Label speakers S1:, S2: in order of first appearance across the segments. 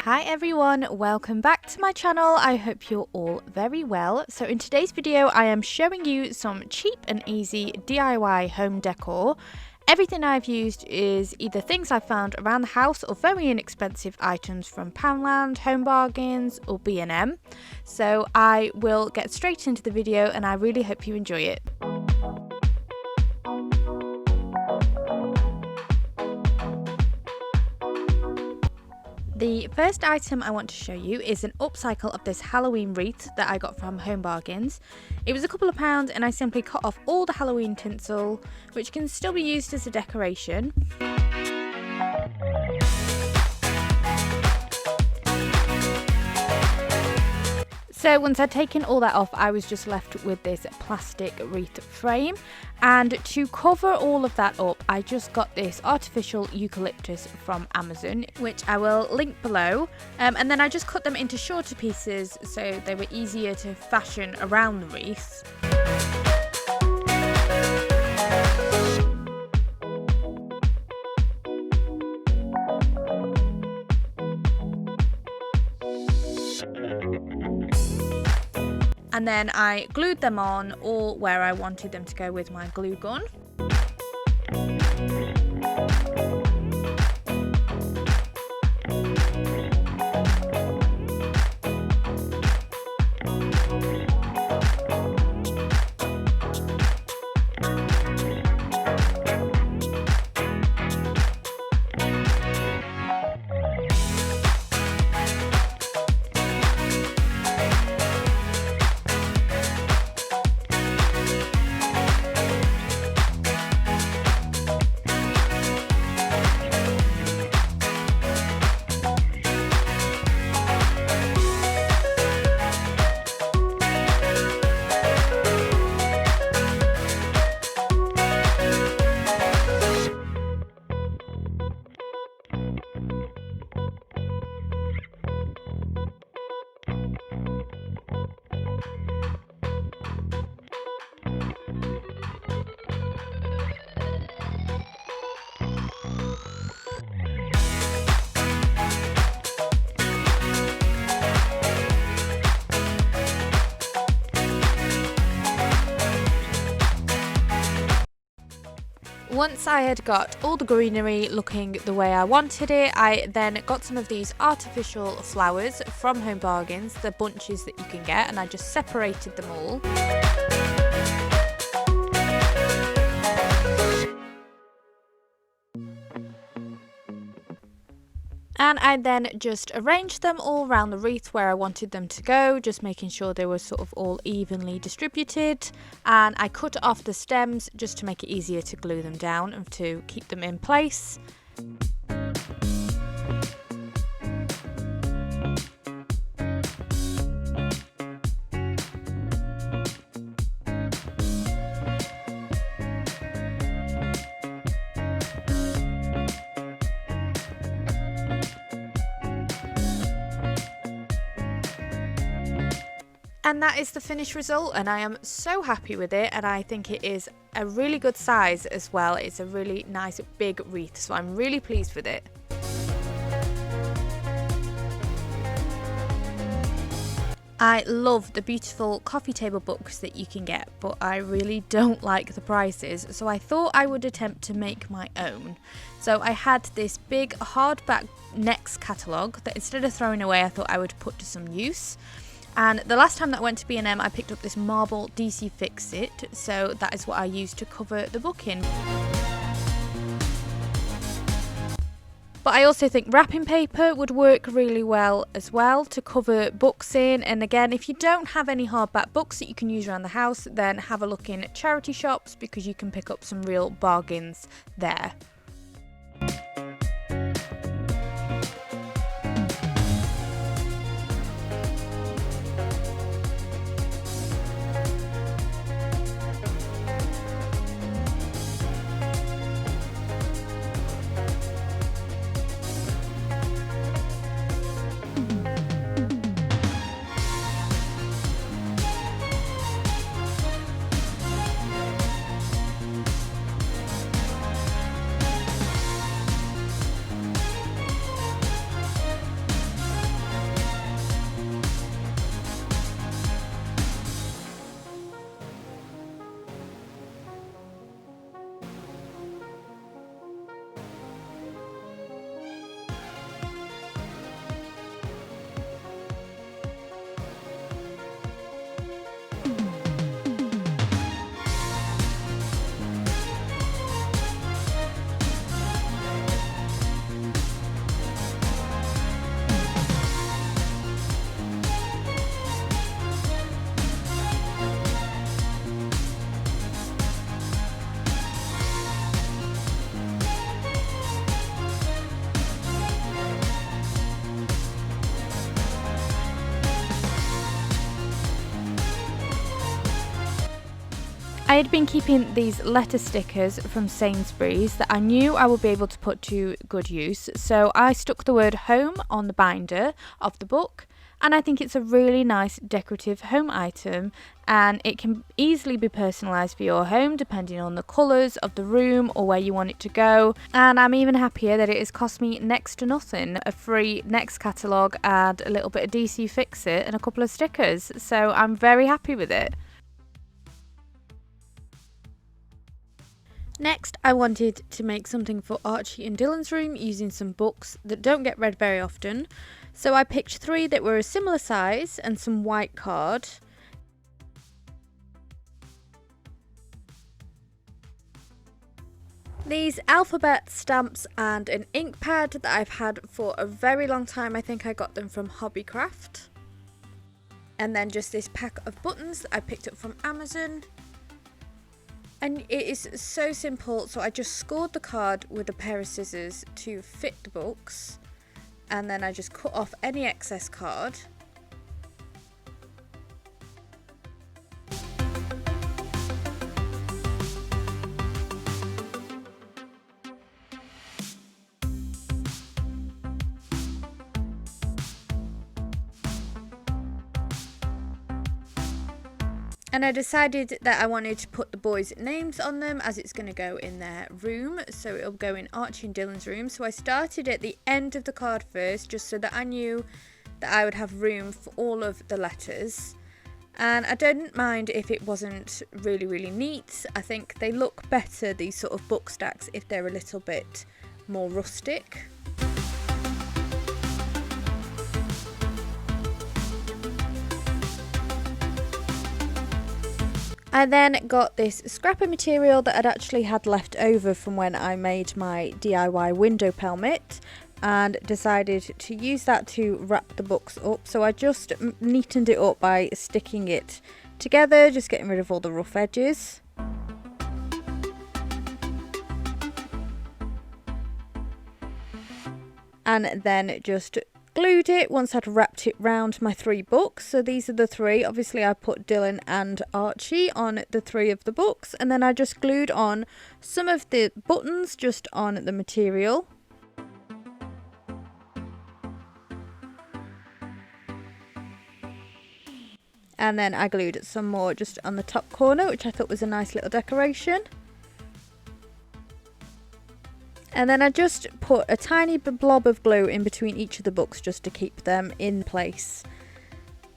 S1: Hi everyone, welcome back to my channel. I hope you're all very well. So in today's video I am showing you some cheap and easy DIY home decor. Everything I've used is either things I found around the house or very inexpensive items from Poundland, Homebargains or B&M. So I will get straight into the video and I really hope you enjoy it. The first item I want to show you is an upcycle of this Halloween wreath that I got from Homebargains. It was a couple of pounds and I simply cut off all the Halloween tinsel, which can still be used as a decoration. So once I'd taken all that off, I was just left with this plastic wreath frame, and to cover all of that up I just got this artificial eucalyptus from Amazon, which I will link below, and then I just cut them into shorter pieces so they were easier to fashion around the wreath. And then I glued them on all where I wanted them to go with my glue gun. Once I had got all the greenery looking the way I wanted it, I then got some of these artificial flowers from Homebargains, the bunches that you can get, and I just separated them all. And I then just arranged them all around the wreath where I wanted them to go, just making sure they were sort of all evenly distributed. And I cut off the stems just to make it easier to glue them down and to keep them in place. And that is the finished result, and I am so happy with it, and I think it is a really good size as well. It's a really nice big wreath, so I'm really pleased with it. I love the beautiful coffee table books that you can get, but I really don't like the prices, so I thought I would attempt to make my own. So I had this big hardback Next catalogue that instead of throwing away I thought I would put to some use. And the last time that I went to B&M I picked up this marble DC Fix-It, so that is what I used to cover the book in. But I also think wrapping paper would work really well as well to cover books in. And again, if you don't have any hardback books that you can use around the house, then have a look in charity shops because you can pick up some real bargains there. I had been keeping these letter stickers from Sainsbury's that I knew I would be able to put to good use, so I stuck the word home on the binder of the book, and I think it's a really nice decorative home item, and it can easily be personalised for your home depending on the colours of the room or where you want it to go. And I'm even happier that it has cost me next to nothing, a free Next catalogue and a little bit of DC Fix It and a couple of stickers, so I'm very happy with it. Next, I wanted to make something for Archie and Dylan's room using some books that don't get read very often. So I picked 3 that were a similar size and some white card. These alphabet stamps and an ink pad that I've had for a very long time. I think I got them from Hobbycraft. And then just this pack of buttons that I picked up from Amazon. And it is so simple, so I just scored the card with a pair of scissors to fit the books, and then I just cut off any excess card. And I decided that I wanted to put the boys' names on them as it's going to go in their room. So it'll go in Archie and Dylan's room. So I started at the end of the card first, just so that I knew that I would have room for all of the letters. And I didn't mind if it wasn't really neat. I think they look better, these sort of book stacks, if they're a little bit more rustic. I then got this scrap of material that I'd actually had left over from when I made my DIY window pelmet, and decided to use that to wrap the books up. So I just neatened it up by sticking it together, just getting rid of all the rough edges. And then just glued it once I'd wrapped it round my 3 books. So these are the 3. Obviously I put Dylan and Archie on the 3 of the books, and then I just glued on some of the buttons just on the material. And then I glued some more just on the top corner, which I thought was a nice little decoration. And then I just put a tiny blob of glue in between each of the books just to keep them in place.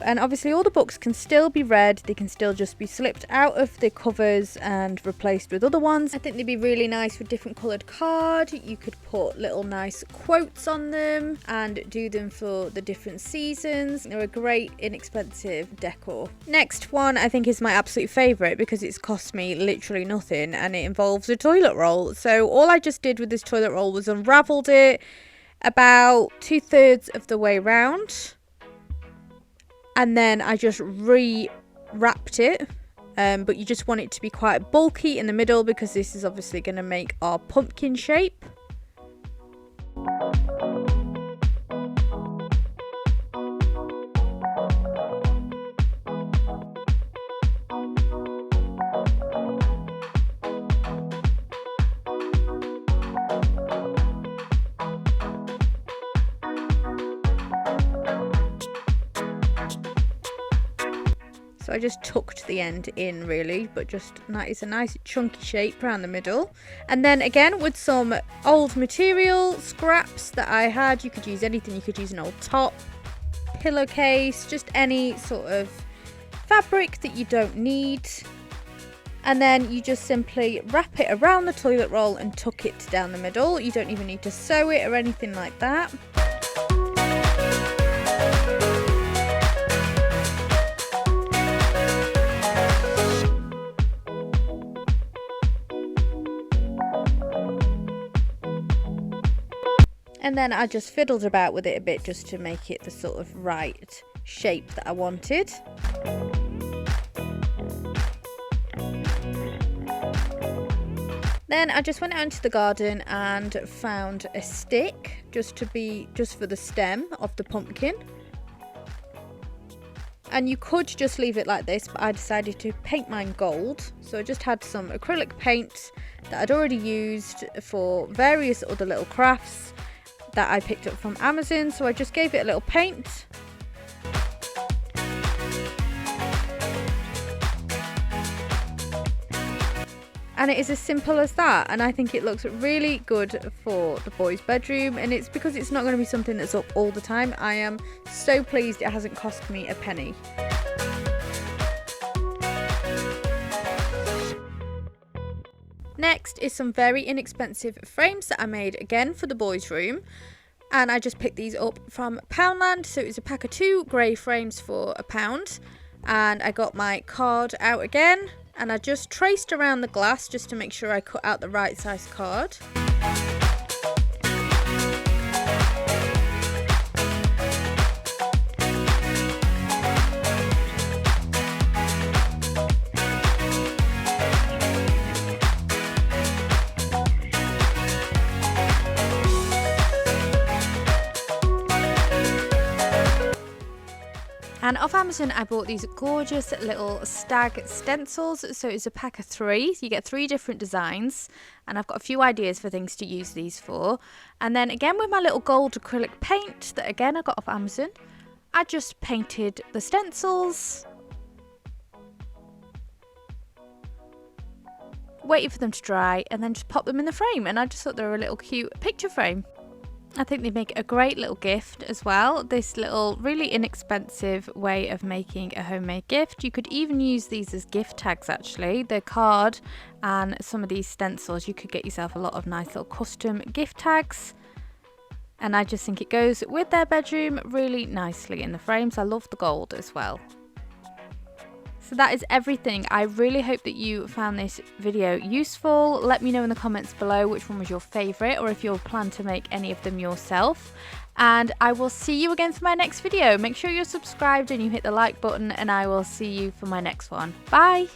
S1: And obviously all the books can still be read, they can still just be slipped out of the covers and replaced with other ones. I think they'd be really nice with different coloured card. You could put little nice quotes on them and do them for the different seasons. They're a great inexpensive decor. Next one I think is my absolute favourite because it's cost me literally nothing, and it involves a toilet roll. So all I just did with this toilet roll was unravelled it about 2/3 of the way round. And then I just re-wrapped it, but you just want it to be quite bulky in the middle because this is obviously going to make our pumpkin shape. So I just tucked the end in really, but just that is a nice chunky shape around the middle. And then again with some old material scraps that I had, you could use anything, you could use an old top, pillowcase, just any sort of fabric that you don't need. And then you just simply wrap it around the toilet roll and tuck it down the middle. You don't even need to sew it or anything like that. And then I just fiddled about with it a bit just to make it the sort of right shape that I wanted. Then I just went out into the garden and found a stick just for the stem of the pumpkin. and you could just leave it like this, but I decided to paint mine gold. So I just had some acrylic paint that I'd already used for various other little crafts that I picked up from Amazon, so I just gave it a little paint. And it is as simple as that, and I think it looks really good for the boys' bedroom, and it's because it's not going to be something that's up all the time. I am so pleased it hasn't cost me a penny. Next is some very inexpensive frames that I made again for the boys' room, and I just picked these up from Poundland. So it was a pack of 2 grey frames for £1, and I got my card out again. And I just traced around the glass just to make sure I cut out the right size card. And off Amazon I bought these gorgeous little stag stencils. So it's a pack of 3, so you get 3 different designs, and I've got a few ideas for things to use these for. And then again with my little gold acrylic paint that again I got off Amazon, I just painted the stencils, waited for them to dry, and then just pop them in the frame, and I just thought they were a little cute picture frame. I think they make a great little gift as well. This little really inexpensive way of making a homemade gift. You could even use these as gift tags actually. The card and some of these stencils, you could get yourself a lot of nice little custom gift tags. And I just think it goes with their bedroom really nicely in the frames. I love the gold as well. So that is everything. I really hope that you found this video useful. Let me know in the comments below which one was your favourite, or if you'll plan to make any of them yourself. And I will see you again for my next video. Make sure you're subscribed and you hit the like button, and I will see you for my next one. Bye!